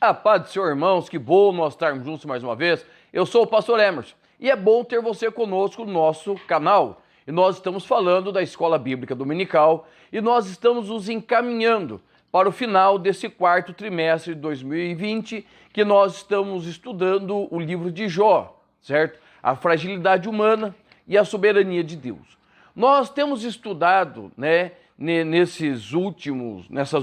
A paz do Senhor, irmãos, que bom nós estarmos juntos mais uma vez. Eu sou o pastor Emerson e é bom ter você conosco no nosso canal. E nós estamos falando da Escola Bíblica Dominical e nós estamos nos encaminhando para o final desse quarto trimestre de 2020, que nós estamos estudando o livro de Jó, certo? A fragilidade humana e a soberania de Deus. Nós temos estudado, nessas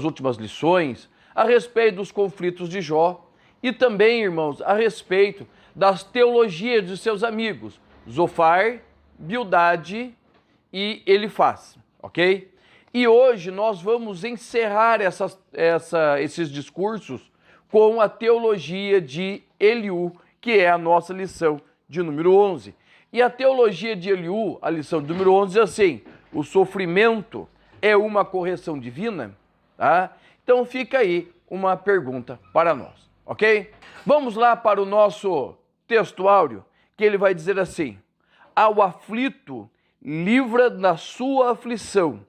últimas lições, a respeito dos conflitos de Jó e também, irmãos, a respeito das teologias de seus amigos, Zofar, Bildade e Elifaz, ok? E hoje nós vamos encerrar esses discursos com a teologia de Eliú, que é a nossa lição de número 11. E a teologia de Eliú, a lição de número 11, diz assim: o sofrimento é uma correção divina? Tá? Então fica aí uma pergunta para nós, ok? Vamos lá para o nosso texto áureo, que ele vai dizer assim: ao aflito livra da sua aflição,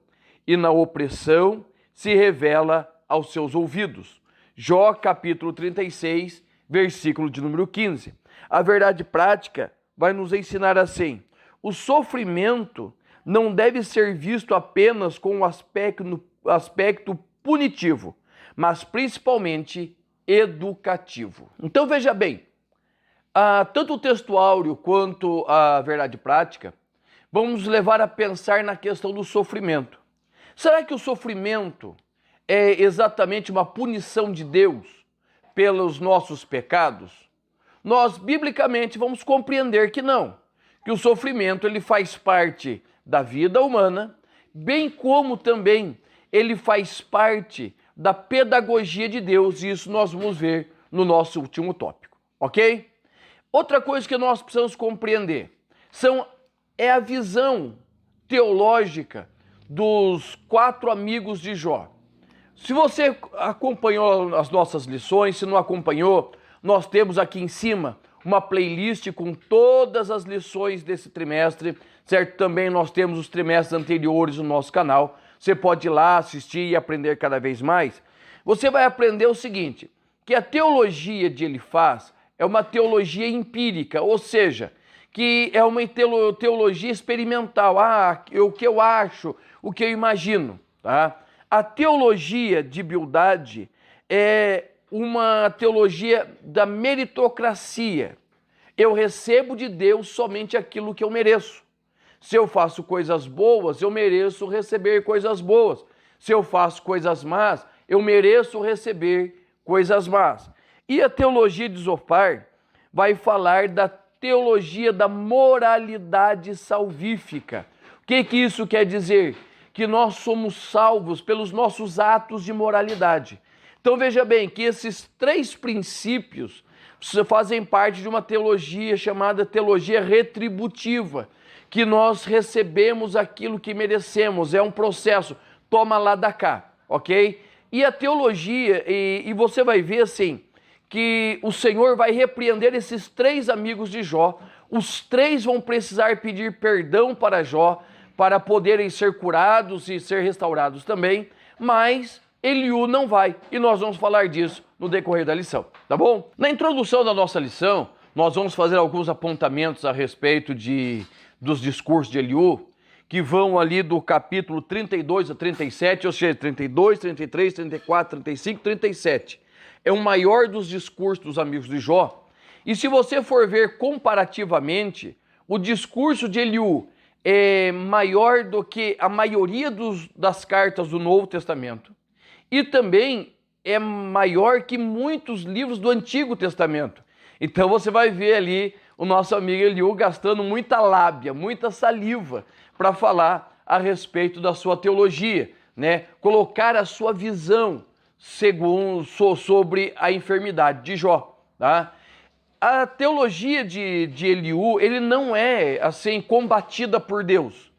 e na opressão se revela aos seus ouvidos. Jó capítulo 36, versículo de número 15. A verdade prática vai nos ensinar assim: o sofrimento não deve ser visto apenas com o aspecto punitivo, mas principalmente educativo. Então veja bem, tanto o texto áureo quanto a verdade prática vão nos levar a pensar na questão do sofrimento. Será que o sofrimento é exatamente uma punição de Deus pelos nossos pecados? Nós, biblicamente, vamos compreender que não, que o sofrimento ele faz parte da vida humana, bem como também ele faz parte da pedagogia de Deus, e isso nós vamos ver no nosso último tópico, ok? Outra coisa que nós precisamos compreender é a visão teológica dos 4 amigos de Jó. Se você acompanhou as nossas lições, se não acompanhou, nós temos aqui em cima uma playlist com todas as lições desse trimestre, certo? Também nós temos os trimestres anteriores no nosso canal. Você pode ir lá assistir e aprender cada vez mais. Você vai aprender o seguinte, que a teologia de Elifaz é uma teologia empírica, ou seja, que é uma teologia experimental. O que eu acho, o que eu imagino, tá? A teologia de Bildade é uma teologia da meritocracia. Eu recebo de Deus somente aquilo que eu mereço. Se eu faço coisas boas, eu mereço receber coisas boas. Se eu faço coisas más, eu mereço receber coisas más. E a teologia de Zofar vai falar da teologia da moralidade salvífica. O que isso quer dizer? Que nós somos salvos pelos nossos atos de moralidade. Então veja bem que esses 3 princípios fazem parte de uma teologia chamada teologia retributiva, que nós recebemos aquilo que merecemos, é um processo, toma lá da cá, ok? E a teologia, e você vai ver assim, que o Senhor vai repreender esses 3 amigos de Jó, os 3 vão precisar pedir perdão para Jó, para poderem ser curados e ser restaurados também, mas Eliú não vai, e nós vamos falar disso no decorrer da lição, tá bom? Na introdução da nossa lição, nós vamos fazer alguns apontamentos a respeito dos discursos de Eliú, que vão ali do capítulo 32 a 37, ou seja, 32, 33, 34, 35, 37. É o maior dos discursos dos amigos de Jó. E se você for ver comparativamente, o discurso de Eliú é maior do que a maioria das cartas do Novo Testamento. E também é maior que muitos livros do Antigo Testamento. Então você vai ver ali o nosso amigo Eliú gastando muita lábia, muita saliva para falar a respeito da sua teologia, colocar a sua visão sobre a enfermidade de Jó, tá? A teologia de Eliú, ele não é assim combatida por Deus.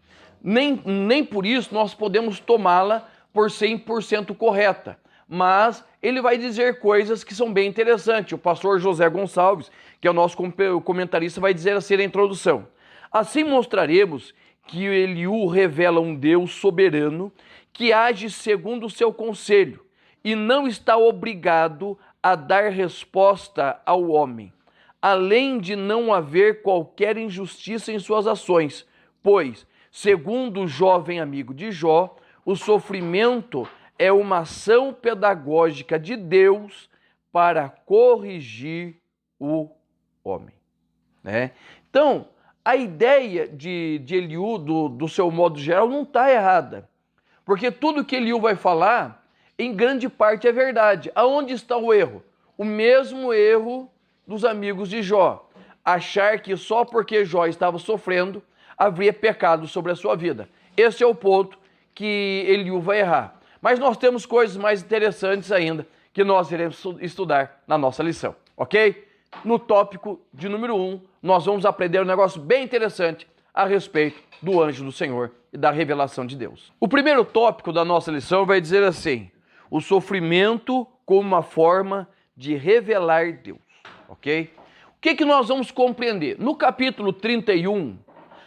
Nem por isso nós podemos tomá-la por 100% correta. Mas ele vai dizer coisas que são bem interessantes. O pastor José Gonçalves, que é o nosso comentarista, vai dizer assim na introdução: assim mostraremos que Eliú revela um Deus soberano que age segundo o seu conselho e não está obrigado a dar resposta ao homem, além de não haver qualquer injustiça em suas ações, pois, segundo o jovem amigo de Jó, o sofrimento é uma ação pedagógica de Deus para corrigir o homem, né? Então, a ideia de Eliú, do seu modo geral, não está errada, porque tudo que Eliú vai falar, em grande parte é verdade. Aonde está o erro? O mesmo erro dos amigos de Jó, achar que só porque Jó estava sofrendo, havia pecado sobre a sua vida. Esse é o ponto que Eliú vai errar. Mas nós temos coisas mais interessantes ainda que nós iremos estudar na nossa lição, ok? No tópico de número 1, nós vamos aprender um negócio bem interessante a respeito do anjo do Senhor e da revelação de Deus. O primeiro tópico da nossa lição vai dizer assim: o sofrimento como uma forma de revelar Deus, ok? O que nós vamos compreender? No capítulo 31,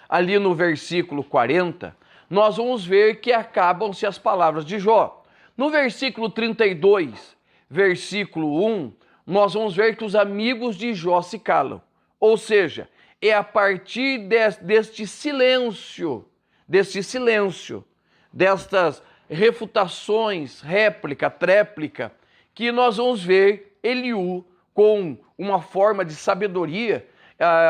ali no versículo 40, nós vamos ver que acabam-se as palavras de Jó. No versículo 32, versículo 1, nós vamos ver que os amigos de Jó se calam. Ou seja, é a partir deste silêncio, destas refutações, réplica, tréplica, que nós vamos ver Eliú com uma forma de sabedoria,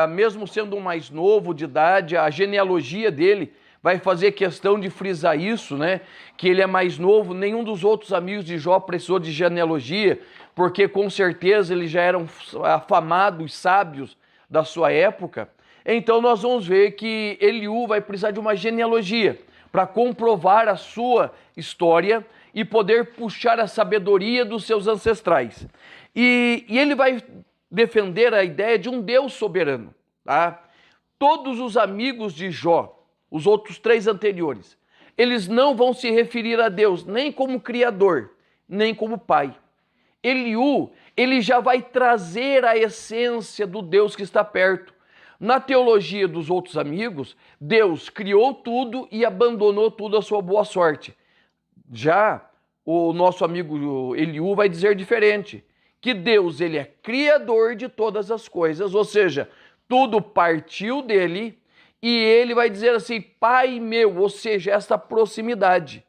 mesmo sendo um mais novo de idade, a genealogia dele vai fazer questão de frisar isso, né? Que ele é mais novo, nenhum dos outros amigos de Jó precisou de genealogia, porque com certeza eles já eram afamados, sábios da sua época. Então nós vamos ver que Eliú vai precisar de uma genealogia para comprovar a sua história e poder puxar a sabedoria dos seus ancestrais. E ele vai defender a ideia de um Deus soberano, tá? Todos os amigos de Jó, os outros 3 anteriores, eles não vão se referir a Deus nem como Criador, nem como Pai. Eliú, ele já vai trazer a essência do Deus que está perto. Na teologia dos outros amigos, Deus criou tudo e abandonou tudo à sua boa sorte. Já o nosso amigo Eliú vai dizer diferente, que Deus ele é criador de todas as coisas, ou seja, tudo partiu dele, e ele vai dizer assim, Pai meu, ou seja, essa proximidade,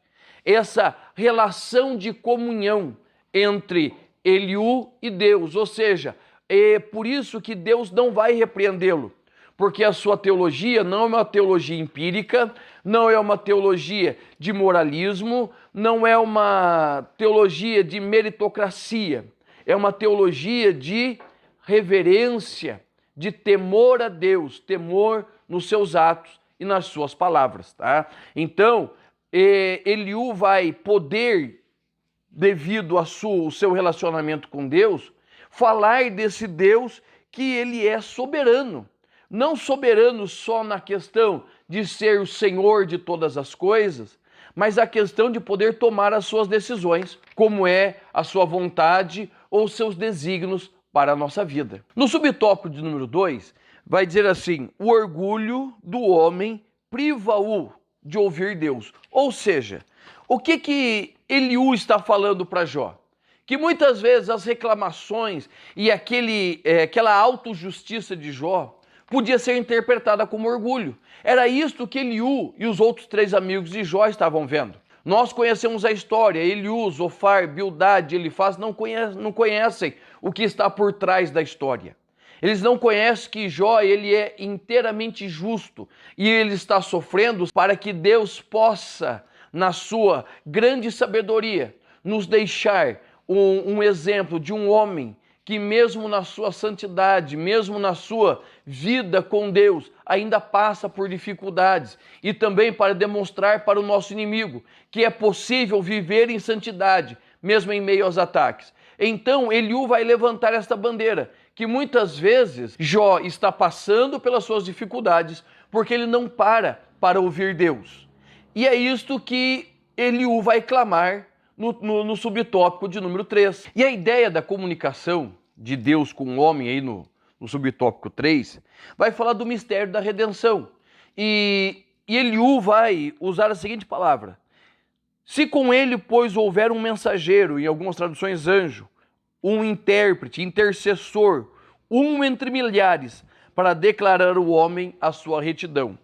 essa relação de comunhão entre Eliú e Deus, ou seja, é por isso que Deus não vai repreendê-lo, porque a sua teologia não é uma teologia empírica, não é uma teologia de moralismo, não é uma teologia de meritocracia, é uma teologia de reverência, de temor a Deus, temor nos seus atos e nas suas palavras, tá? Então, Eliú vai poder, devido ao seu relacionamento com Deus, falar desse Deus que ele é soberano. Não soberano só na questão de ser o Senhor de todas as coisas, mas a questão de poder tomar as suas decisões, como é a sua vontade ou seus desígnios para a nossa vida. No subtópico de número 2, vai dizer assim, o orgulho do homem priva-o de ouvir Deus. Ou seja, o que Eliú está falando para Jó? Que muitas vezes as reclamações e aquela autojustiça de Jó podia ser interpretada como orgulho. Era isto que Eliú e os outros 3 amigos de Jó estavam vendo. Nós conhecemos a história, Eliú, Zofar, Bildade, Elifaz não conhecem o que está por trás da história. Eles não conhecem que Jó ele é inteiramente justo e ele está sofrendo para que Deus possa, na sua grande sabedoria, nos deixar um exemplo de um homem que mesmo na sua santidade, mesmo na sua vida com Deus, ainda passa por dificuldades, e também para demonstrar para o nosso inimigo que é possível viver em santidade, mesmo em meio aos ataques. Então Eliú vai levantar esta bandeira, que muitas vezes Jó está passando pelas suas dificuldades, porque ele não para ouvir Deus. E é isto que Eliú vai clamar no subtópico de número 3. E a ideia da comunicação de Deus com o homem, aí no subtópico 3, vai falar do mistério da redenção. E Eliú vai usar a seguinte palavra: se com ele, pois, houver um mensageiro, em algumas traduções anjo, um intérprete, intercessor, um entre milhares, para declarar ao homem a sua retidão.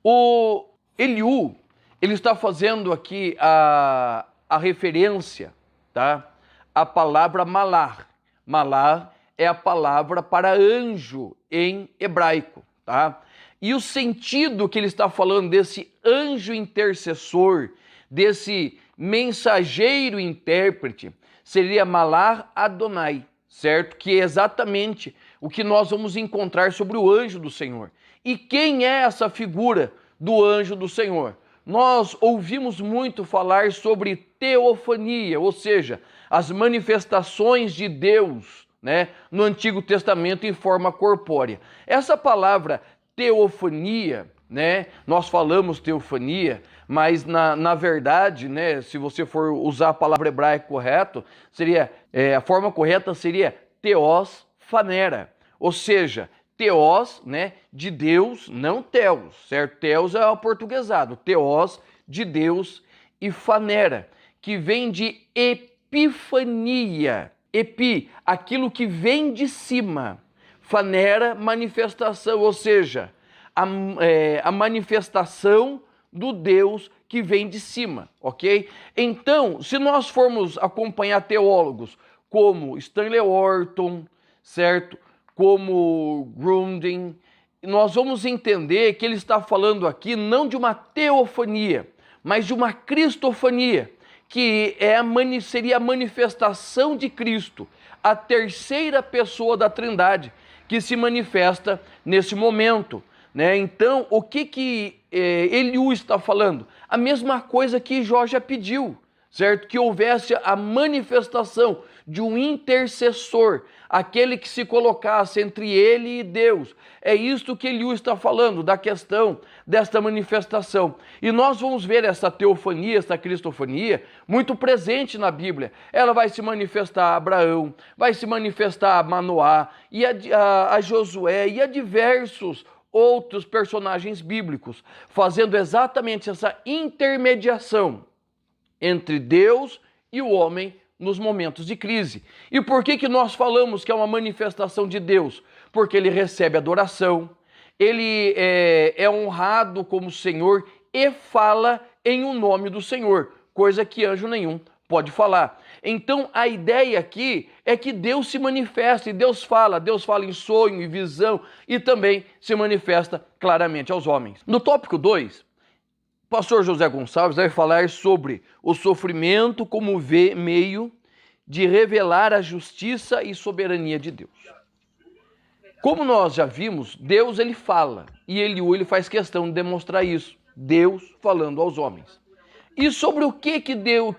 O Eliú, ele está fazendo aqui a referência, tá? A palavra malar. Malar é a palavra para anjo em hebraico, tá? E o sentido que ele está falando desse anjo intercessor, desse mensageiro intérprete, seria Malar Adonai, certo? Que é exatamente o que nós vamos encontrar sobre o anjo do Senhor. E quem é essa figura do anjo do Senhor? Nós ouvimos muito falar sobre teofania, ou seja, as manifestações de Deus, né, no Antigo Testamento em forma corpórea. Essa palavra teofania, né, nós falamos teofania, mas na verdade, né, se você for usar a palavra hebraica correta, a forma correta seria teos fanera, ou seja, teos, né, de Deus, não teos, certo? Teos é o portuguesado, teos de Deus e fanera, que vem de epifania, aquilo que vem de cima, fanera, manifestação, ou seja, a manifestação do Deus que vem de cima, ok? Então, se nós formos acompanhar teólogos como Stanley Orton, certo? Como Grunding, nós vamos entender que ele está falando aqui não de uma teofania, mas de uma cristofania, que seria a manifestação de Cristo, a terceira pessoa da Trindade, que se manifesta nesse momento, né? Então, o que Eliú está falando? A mesma coisa que Jó já pediu, certo? Que houvesse a manifestação de um intercessor, aquele que se colocasse entre ele e Deus. É isto que Eliú está falando, da questão desta manifestação. E nós vamos ver essa teofania, essa cristofania, muito presente na Bíblia. Ela vai se manifestar a Abraão, vai se manifestar a Manoá, e a Josué, e a diversos outros personagens bíblicos, fazendo exatamente essa intermediação entre Deus e o homem nos momentos de crise. E por que nós falamos que é uma manifestação de Deus? Porque ele recebe adoração, ele é honrado como Senhor e fala em o nome do Senhor, coisa que anjo nenhum pode falar. Então a ideia aqui é que Deus se manifesta e Deus fala em sonho e visão e também se manifesta claramente aos homens. No tópico 2, pastor José Gonçalves vai falar sobre o sofrimento como meio de revelar a justiça e soberania de Deus. Como nós já vimos, Deus ele fala e ele faz questão de demonstrar isso. Deus falando aos homens. E sobre o que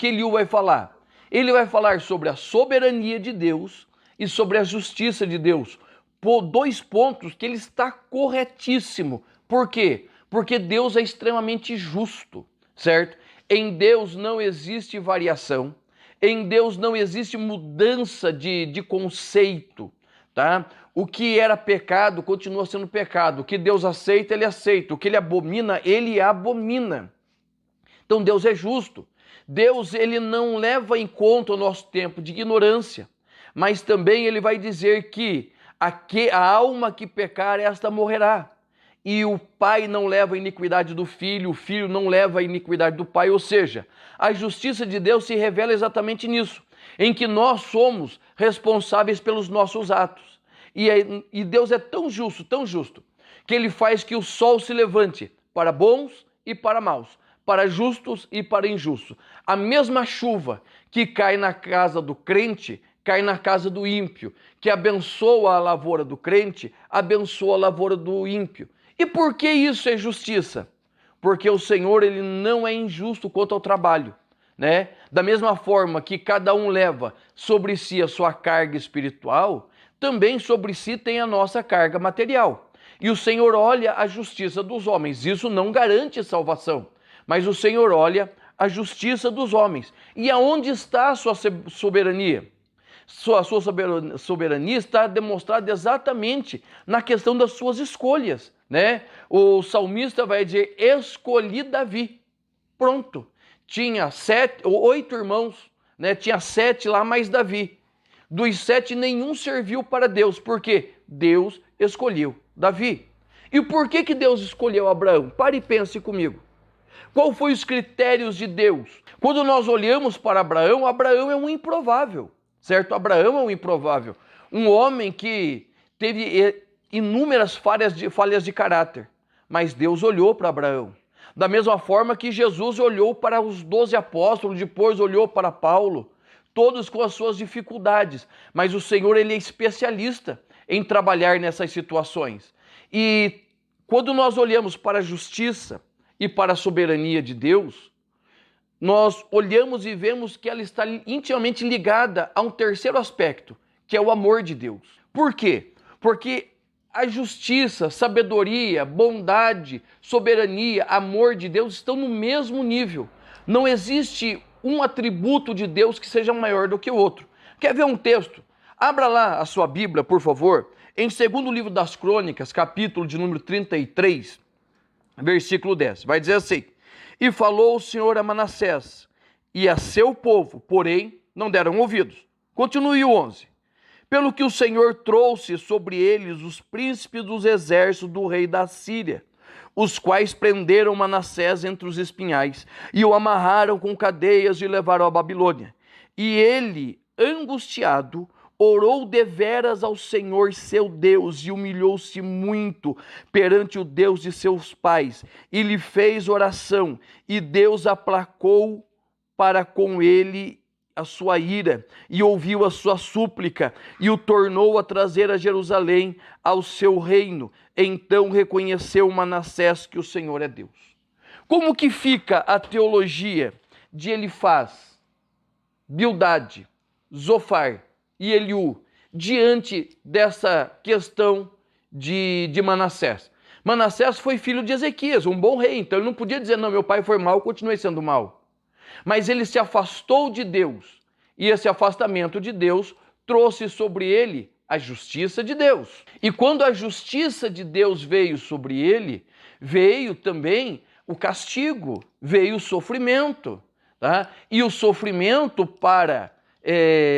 Eliú vai falar? Ele vai falar sobre a soberania de Deus e sobre a justiça de Deus. Por 2 pontos que ele está corretíssimo. Por quê? Porque Deus é extremamente justo, certo? Em Deus não existe variação, em Deus não existe mudança de conceito, tá? O que era pecado continua sendo pecado, o que Deus aceita, ele aceita, o que ele abomina, ele abomina. Então Deus é justo. Deus ele não leva em conta o nosso tempo de ignorância, mas também ele vai dizer que a alma que pecar, esta morrerá. E o pai não leva a iniquidade do filho, o filho não leva a iniquidade do pai, ou seja, a justiça de Deus se revela exatamente nisso, em que nós somos responsáveis pelos nossos atos. E Deus é tão justo, que ele faz que o sol se levante para bons e para maus, para justos e para injustos. A mesma chuva que cai na casa do crente, cai na casa do ímpio, que abençoa a lavoura do crente, abençoa a lavoura do ímpio. E por que isso é justiça? Porque o Senhor ele não é injusto quanto ao trabalho, né? Da mesma forma que cada um leva sobre si a sua carga espiritual, também sobre si tem a nossa carga material. E o Senhor olha a justiça dos homens. Isso não garante salvação, mas o Senhor olha a justiça dos homens. E aonde está a sua soberania? A sua soberania está demonstrada exatamente na questão das suas escolhas, né? O salmista vai dizer, escolhi Davi. Pronto. Tinha 8 irmãos, né? Tinha 7 lá, mais Davi. Dos 7, nenhum serviu para Deus, porque Deus escolheu Davi. E por que Deus escolheu Abraão? Pare e pense comigo. Qual foi os critérios de Deus? Quando nós olhamos para Abraão, Abraão é um improvável, certo? Abraão é um improvável. Um homem que teve inúmeras falhas de caráter, mas Deus olhou para Abraão. Da mesma forma que Jesus olhou para os 12 apóstolos, depois olhou para Paulo, todos com as suas dificuldades, mas o Senhor, ele é especialista em trabalhar nessas situações. E quando nós olhamos para a justiça e para a soberania de Deus, nós olhamos e vemos que ela está intimamente ligada a um terceiro aspecto, que é o amor de Deus. Por quê? Porque a justiça, sabedoria, bondade, soberania, amor de Deus estão no mesmo nível. Não existe um atributo de Deus que seja maior do que o outro. Quer ver um texto? Abra lá a sua Bíblia, por favor, em 2º livro das Crônicas, capítulo de número 33, versículo 10. Vai dizer assim: E falou o Senhor a Manassés e a seu povo, porém não deram ouvidos. Continue o 11. Pelo que o Senhor trouxe sobre eles os príncipes dos exércitos do rei da Síria, os quais prenderam Manassés entre os espinhais, e o amarraram com cadeias e levaram à Babilônia. E ele, angustiado, orou deveras ao Senhor seu Deus, e humilhou-se muito perante o Deus de seus pais, e lhe fez oração, e Deus aplacou para com ele a sua ira, e ouviu a sua súplica, e o tornou a trazer a Jerusalém ao seu reino. Então reconheceu Manassés que o Senhor é Deus. Como que fica a teologia de Elifaz, Bildade, Zofar e Eliú diante dessa questão de Manassés? Manassés foi filho de Ezequias, um bom rei, então ele não podia dizer, não, meu pai foi mau, continuei sendo mau. Mas ele se afastou de Deus, e esse afastamento de Deus trouxe sobre ele a justiça de Deus. E quando a justiça de Deus veio sobre ele, veio também o castigo, veio o sofrimento. Tá? E o sofrimento para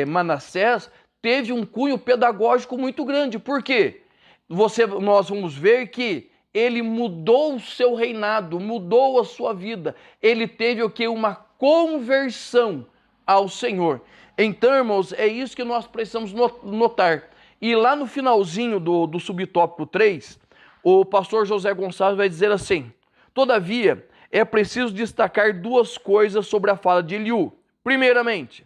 Manassés teve um cunho pedagógico muito grande. Por quê? Nós vamos ver que ele mudou o seu reinado, mudou a sua vida. Ele teve o quê? Uma conversão ao Senhor. Então, irmãos, é isso que nós precisamos notar. E lá no finalzinho do subtópico 3, o pastor José Gonçalves vai dizer assim: todavia, é preciso destacar duas coisas sobre a fala de Eliú. Primeiramente,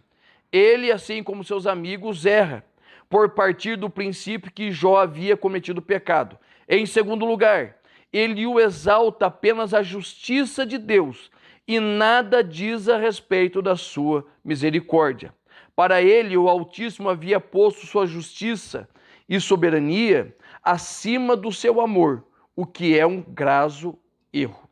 ele, assim como seus amigos, erra por partir do princípio que Jó havia cometido pecado. Em segundo lugar, Eliú exalta apenas a justiça de Deus e nada diz a respeito da sua misericórdia. Para ele, o Altíssimo havia posto sua justiça e soberania acima do seu amor, o que é um graso erro.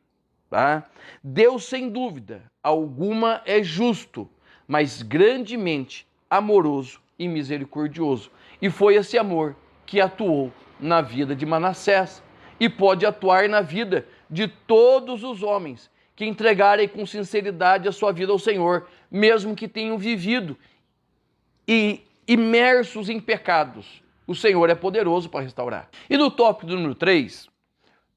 Tá? Deus, sem dúvida alguma, é justo, mas grandemente amoroso e misericordioso. E foi esse amor que atuou na vida de Manassés e pode atuar na vida de todos os homens que entregarem com sinceridade a sua vida ao Senhor, mesmo que tenham vivido e imersos em pecados. O Senhor é poderoso para restaurar. E no tópico número 3,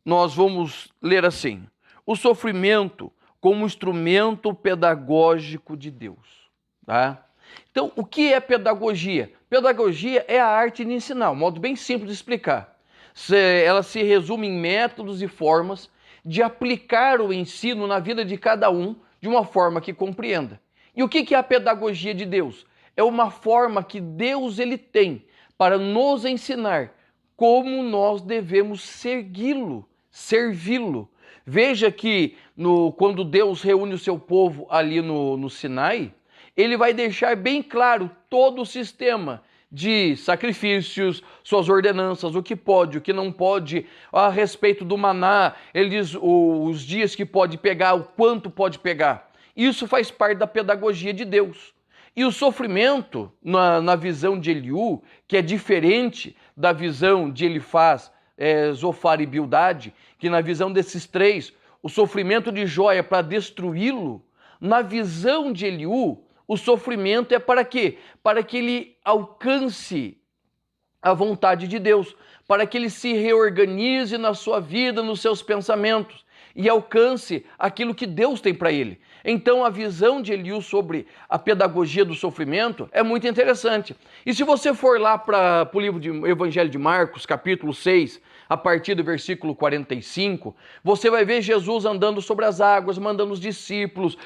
nós vamos ler assim: o sofrimento como instrumento pedagógico de Deus. Tá? Então, o que é pedagogia? Pedagogia é a arte de ensinar, um modo bem simples de explicar. Ela se resume em métodos e formas de aplicar o ensino na vida de cada um de uma forma que compreenda. E o que é a pedagogia de Deus? É uma forma que Deus ele tem para nos ensinar como nós devemos servi-lo. Veja que quando Deus reúne o seu povo ali no Sinai, ele vai deixar bem claro todo o sistema de sacrifícios, suas ordenanças, o que pode, o que não pode, a respeito do maná, ele diz os dias que pode pegar, o quanto pode pegar. Isso faz parte da pedagogia de Deus. E o sofrimento, na visão de Eliú, que é diferente da visão de Elifaz, Zofar e Bildade, que na visão desses três, o sofrimento de Jó é para destruí-lo, na visão de Eliú, O sofrimento é para quê? Para que ele alcance a vontade de Deus, para que ele se reorganize na sua vida, nos seus pensamentos e alcance aquilo que Deus tem para ele. Então a visão de Eliú sobre a pedagogia do sofrimento é muito interessante. E se você for lá para o livro do Evangelho de Marcos, capítulo 6, a partir do versículo 45, você vai ver Jesus andando sobre as águas, mandando os discípulos,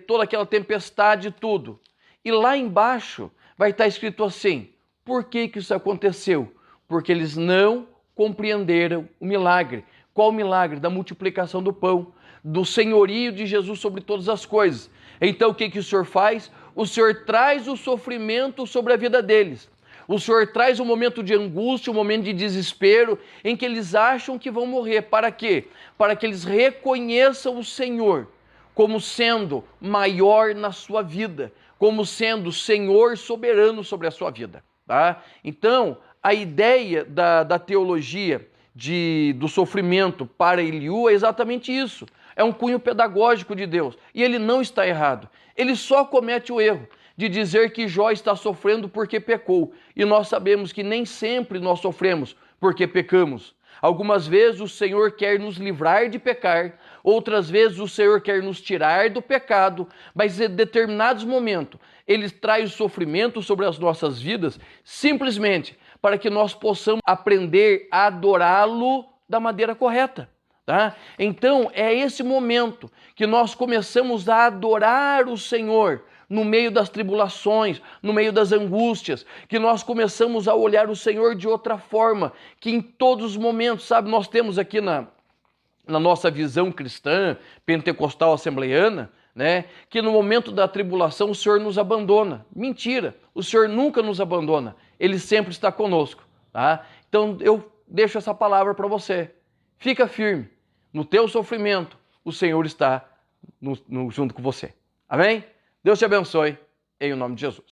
toda aquela tempestade e tudo. E lá embaixo vai estar escrito assim: por que isso aconteceu? Porque eles não compreenderam o milagre. Qual o milagre? Da multiplicação do pão, do senhorio de Jesus sobre todas as coisas. Então o que o Senhor faz? O Senhor traz o sofrimento sobre a vida deles. O Senhor traz um momento de angústia, um momento de desespero, em que eles acham que vão morrer. Para quê? Para que eles reconheçam o Senhor como sendo maior na sua vida, como sendo Senhor soberano sobre a sua vida. Tá? Então, a ideia da teologia do sofrimento para Eliú é exatamente isso. É um cunho pedagógico de Deus. E ele não está errado. Ele só comete o erro de dizer que Jó está sofrendo porque pecou. E nós sabemos que nem sempre nós sofremos porque pecamos. Algumas vezes o Senhor quer nos livrar de pecar, outras vezes o Senhor quer nos tirar do pecado, mas em determinados momentos Ele traz o sofrimento sobre as nossas vidas simplesmente para que nós possamos aprender a adorá-lo da maneira correta. Tá? Então é esse momento que nós começamos a adorar o Senhor no meio das tribulações, no meio das angústias, que nós começamos a olhar o Senhor de outra forma, que em todos os momentos, sabe, nós temos aqui na nossa visão cristã, pentecostal, assembleiana, né, que no momento da tribulação o Senhor nos abandona. Mentira, o Senhor nunca nos abandona, Ele sempre está conosco. Tá? Então eu deixo essa palavra para você, fica firme, no teu sofrimento o Senhor está junto com você. Amém? Deus te abençoe, em nome de Jesus.